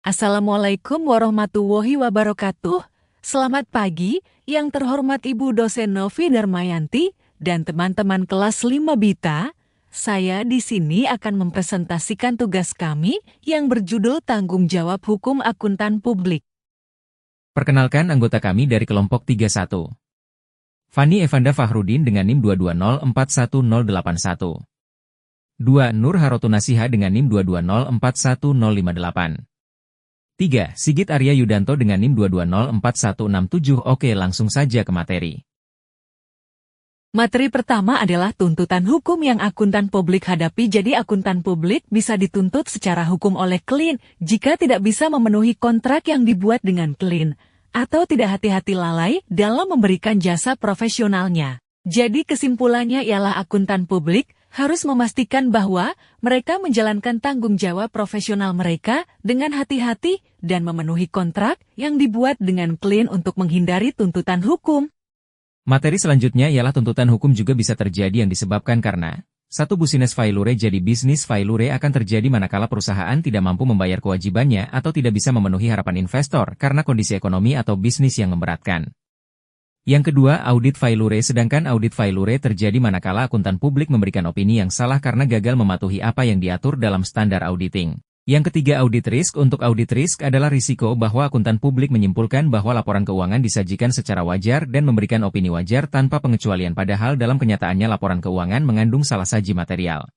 Assalamualaikum warahmatullahi wabarakatuh. Selamat pagi, yang terhormat Ibu Dosen Novi Darmayanti dan teman-teman kelas 5 BITA. Saya di sini akan mempresentasikan tugas kami yang berjudul Tanggung Jawab Hukum Akuntan Publik. Perkenalkan anggota kami dari kelompok 31. Fani Evanda Fahrudin dengan NIM 220411081. 2. Nur Harotunasiha dengan NIM 220411058. 3. Sigit Arya Yudanto dengan NIM 2204167. Oke, langsung saja ke materi. Materi pertama adalah tuntutan hukum yang akuntan publik hadapi. Jadi akuntan publik bisa dituntut secara hukum oleh klien jika tidak bisa memenuhi kontrak yang dibuat dengan klien, atau tidak hati-hati lalai dalam memberikan jasa profesionalnya. Jadi kesimpulannya ialah akuntan publik harus memastikan bahwa mereka menjalankan tanggung jawab profesional mereka dengan hati-hati dan memenuhi kontrak yang dibuat dengan klien untuk menghindari tuntutan hukum. Materi selanjutnya ialah tuntutan hukum juga bisa terjadi yang disebabkan karena 1. Business failure. Jadi bisnis failure akan terjadi manakala perusahaan tidak mampu membayar kewajibannya atau tidak bisa memenuhi harapan investor karena kondisi ekonomi atau bisnis yang memberatkan. Yang kedua, audit failure. Sedangkan audit failure terjadi manakala akuntan publik memberikan opini yang salah karena gagal mematuhi apa yang diatur dalam standar auditing. Yang ketiga, audit risk. Untuk audit risk adalah risiko bahwa akuntan publik menyimpulkan bahwa laporan keuangan disajikan secara wajar dan memberikan opini wajar tanpa pengecualian, padahal dalam kenyataannya laporan keuangan mengandung salah saji material.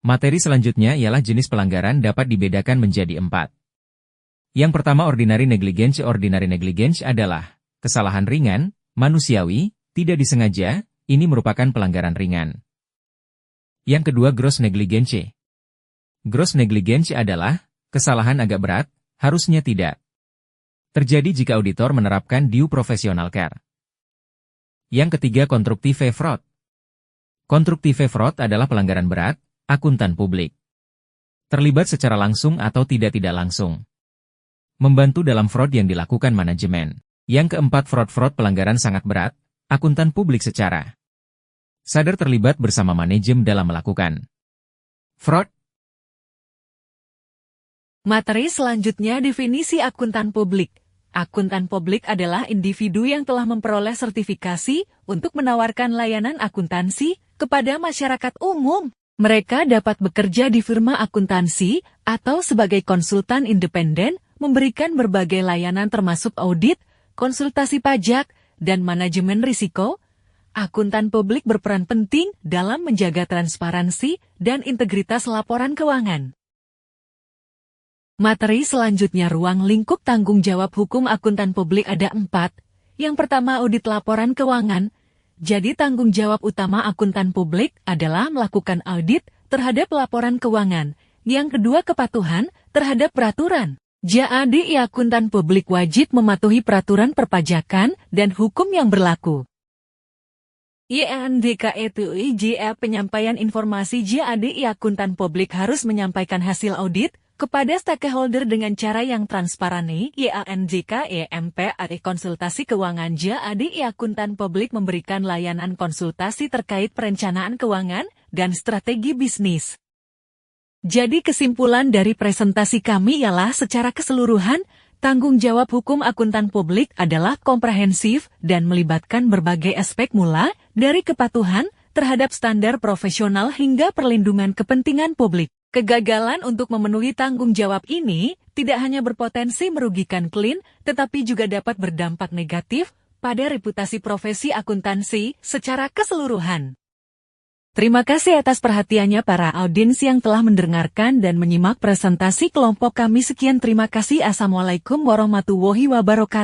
Materi selanjutnya ialah jenis pelanggaran dapat dibedakan menjadi 4. Yang pertama, ordinary negligence. Ordinary negligence adalah kesalahan ringan, manusiawi, tidak disengaja, ini merupakan pelanggaran ringan. Yang kedua, gross negligence. Gross negligence adalah kesalahan agak berat, harusnya tidak terjadi jika auditor menerapkan due professional care. Yang ketiga, constructive fraud. Constructive fraud adalah pelanggaran berat, akuntan publik terlibat secara langsung atau tidak langsung membantu dalam fraud yang dilakukan manajemen. Yang keempat, fraud pelanggaran sangat berat, akuntan publik secara sadar terlibat bersama manajemen dalam melakukan fraud. Materi selanjutnya definisi akuntan publik. Akuntan publik adalah individu yang telah memperoleh sertifikasi untuk menawarkan layanan akuntansi kepada masyarakat umum. Mereka dapat bekerja di firma akuntansi atau sebagai konsultan independen, memberikan berbagai layanan termasuk audit, konsultasi pajak, dan manajemen risiko. Akuntan publik berperan penting dalam menjaga transparansi dan integritas laporan keuangan. Materi selanjutnya ruang lingkup tanggung jawab hukum akuntan publik ada 4. Yang pertama, audit laporan keuangan. Jadi tanggung jawab utama akuntan publik adalah melakukan audit terhadap laporan keuangan. Yang kedua, kepatuhan terhadap peraturan. Jadi akuntan publik wajib mematuhi peraturan perpajakan dan hukum yang berlaku. Penyampaian informasi. Jadi akuntan publik harus menyampaikan hasil audit kepada stakeholder dengan cara yang transparan. Konsultasi keuangan. Jadi akuntan publik memberikan layanan konsultasi terkait perencanaan keuangan dan strategi bisnis. Jadi kesimpulan dari presentasi kami ialah secara keseluruhan, tanggung jawab hukum akuntan publik adalah komprehensif dan melibatkan berbagai aspek mulai dari kepatuhan terhadap standar profesional hingga perlindungan kepentingan publik. Kegagalan untuk memenuhi tanggung jawab ini tidak hanya berpotensi merugikan klien, tetapi juga dapat berdampak negatif pada reputasi profesi akuntansi secara keseluruhan. Terima kasih atas perhatiannya para audiens yang telah mendengarkan dan menyimak presentasi kelompok kami. Sekian, terima kasih. Assalamualaikum warahmatullahi wabarakatuh.